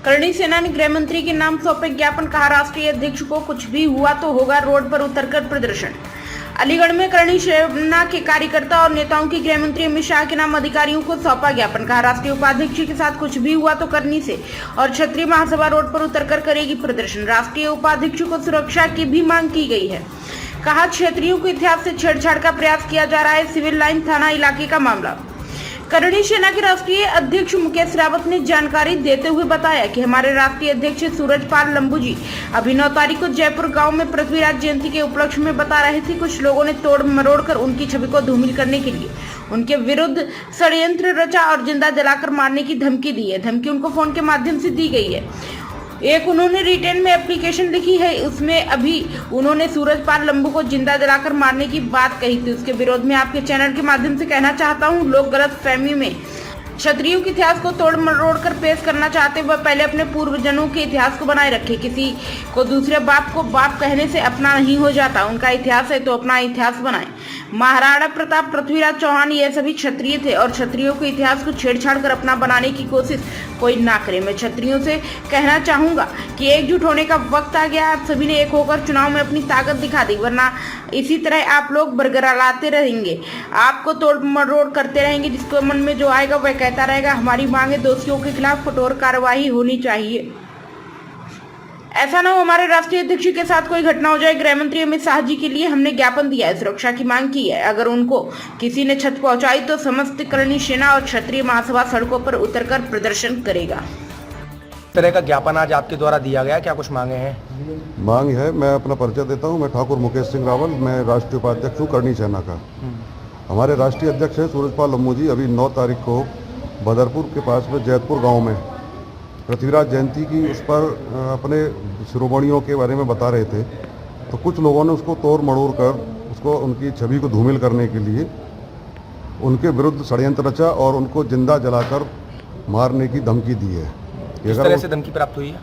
करणी सेना ने गृह मंत्री के नाम सौंपे ज्ञापन, कहा राष्ट्रीय अध्यक्ष को कुछ भी हुआ तो होगा रोड पर उतरकर प्रदर्शन। अलीगढ़ में करणी सेना के कार्यकर्ता और नेताओं की गृह मंत्री अमित शाह के नाम अधिकारियों को सौंपा ज्ञापन, कहा राष्ट्रीय उपाध्यक्ष के साथ कुछ भी हुआ तो करनी से और क्षत्रिय महासभा रोड पर उतरकर करेगी प्रदर्शन। राष्ट्रीय उपाध्यक्ष को सुरक्षा की भी मांग की गई है, कहा क्षत्रियों के इतिहास से छेड़छाड़ का प्रयास किया जा रहा है। सिविल लाइन थाना इलाके का मामला। करणी सेना के राष्ट्रीय अध्यक्ष मुकेश रावत ने जानकारी देते हुए बताया कि हमारे राष्ट्रीय अध्यक्ष सूरजपाल लंबू जी अभी 9 तारीख को जयपुर गांव में पृथ्वीराज जयंती के उपलक्ष्य में बता रहे थे, कुछ लोगों ने तोड़ मरोड़ कर उनकी छवि को धूमिल करने के लिए उनके विरुद्ध षड्यंत्र रचा और जिंदा जलाकर मारने की धमकी दी है। धमकी उनको फोन के माध्यम से दी गई है। एक उन्होंने रिटर्न में एप्लीकेशन लिखी है, उसमें अभी उन्होंने सूरजपाल लंबू को जिंदा जलाकर मारने की बात कही थी। उसके विरोध में आपके चैनल के माध्यम से कहना चाहता हूं, लोग गलत फहमी में क्षत्रियों के इतिहास को तोड़ मरोड़ कर पेश करना चाहते, वह पहले अपने पूर्वजों के इतिहास को बनाए रखे। किसी को दूसरे बाप को बाप कहने से अपना नहीं हो जाता, उनका इतिहास है तो अपना इतिहास बनाए। महाराणा प्रताप, पृथ्वीराज चौहान, ये सभी क्षत्रिय थे और क्षत्रियों के इतिहास को छेड़छाड़ कर अपना बनाने की कोशिश कोई ना करे। मैं क्षत्रियों से कहना चाहूंगा कि एकजुट होने का वक्त आ गया। आप सभी ने एक होकर चुनाव में अपनी ताकत दिखा दी, वरना इसी तरह आप लोग बरगराते रहेंगे, आपको तोड़ मरोड़ करते रहेंगे। जिसको मन में जो आएगा वह कहता रहेगा। हमारी मांग है दोषियों के खिलाफ कठोर कार्रवाई होनी चाहिए। ऐसा ना हो हमारे राष्ट्रीय अध्यक्ष के साथ कोई घटना हो जाए। गृह मंत्री अमित शाह जी के लिए हमने ज्ञापन दिया है, सुरक्षा की मांग की है। अगर उनको किसी ने छत पहुंचाई तो समस्त करणी सेना और क्षत्रिय महासभा सड़कों पर उतरकर प्रदर्शन करेगा। तरह का ज्ञापन आज आपके द्वारा दिया गया, क्या कुछ मांगे हैं? मांग है, मैं अपना परिचय देता हूं। मैं ठाकुर मुकेश सिंह रावल, मैं राष्ट्रीय उपाध्यक्ष हूं करणी सेना का। हमारे राष्ट्रीय अध्यक्ष है सूरजपाल लंबू जी अभी 9 तारीख को बदरपुर के पास में जयपुर गांव में पृथ्वीराज जयंती की उस पर अपने शिरोमणियों के बारे में बता रहे थे, तो कुछ लोगों ने उसको तोड़ मरोड़ कर उसको उनकी छवि को धूमिल करने के लिए उनके विरुद्ध षड्यंत्र रचा और उनको जिंदा जलाकर मारने की धमकी दी है। किस तरह से धमकी प्राप्त हुई है?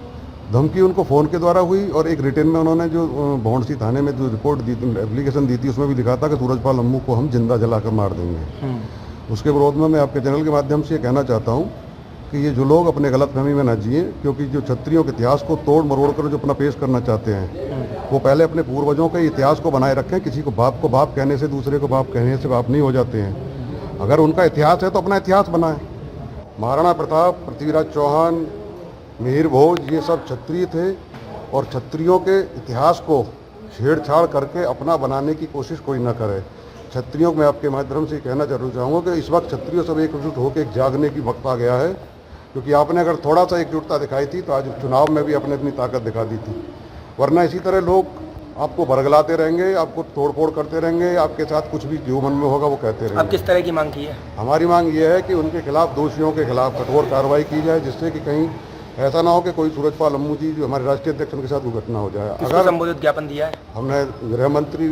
धमकी उनको फ़ोन के द्वारा हुई और एक रिटर्न में उन्होंने जो भौंडसी थाने में जो रिपोर्ट दी थी, एप्लीकेशन दी थी, उसमें भी लिखा था कि सूरजपाल लंबू को हम जिंदा जलाकर मार देंगे। उसके विरोध में मैं आपके चैनल के माध्यम से ये कहना चाहता हूँ कि ये जो लोग अपने गलतफहमी में न जिए, क्योंकि जो क्षत्रियों के इतिहास को तोड़ मरोड़ कर जो अपना पेश करना चाहते हैं, वो पहले अपने पूर्वजों के इतिहास को बनाए रखें। किसी को बाप कहने से, दूसरे को बाप कहने से बाप नहीं हो जाते हैं। अगर उनका इतिहास है तो अपना इतिहास बनाएं। महाराणा प्रताप, पृथ्वीराज चौहान, मिहिर भोज, ये सब क्षत्रिय थे और क्षत्रियों के इतिहास को छेड़छाड़ करके अपना बनाने की कोशिश कोई न करे। क्षत्रियों को मैं आपके माध्यम से कहना जरूर चाहूँगा कि इस वक्त क्षत्रियों सब एकजुट होकर एक जागने की वक्त आ गया है, क्योंकि आपने अगर थोड़ा सा एकजुटता दिखाई थी तो आज चुनाव में भी अपने अपनी ताकत दिखा दी थी। वरना इसी तरह लोग आपको बरगलाते रहेंगे, आपको तोड़फोड़ करते रहेंगे, आपके साथ कुछ भी जो मन में होगा वो कहते रहेंगे। अब किस तरह की मांग की है? हमारी मांग ये है कि उनके खिलाफ, दोषियों के खिलाफ कठोर कार्रवाई की जाए, जिससे कि कहीं ऐसा ना हो कि कोई सूरजपाल लंबू जी जो हमारे राष्ट्रीय अध्यक्ष उनके साथ वो घटना हो जाए। अगर संबोधित ज्ञापन दिया है हमने गृह मंत्री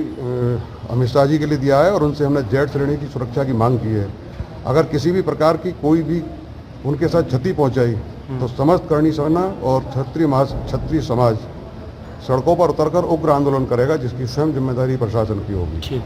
अमित शाह जी के लिए दिया है और उनसे हमने जेड श्रेणी की सुरक्षा की मांग की है। अगर किसी भी प्रकार की कोई भी उनके साथ क्षति पहुंचाई तो समस्त करणी सेना और क्षत्रिय समाज सड़कों पर उतरकर उग्र आंदोलन करेगा, जिसकी स्वयं जिम्मेदारी प्रशासन की होगी। ठीक।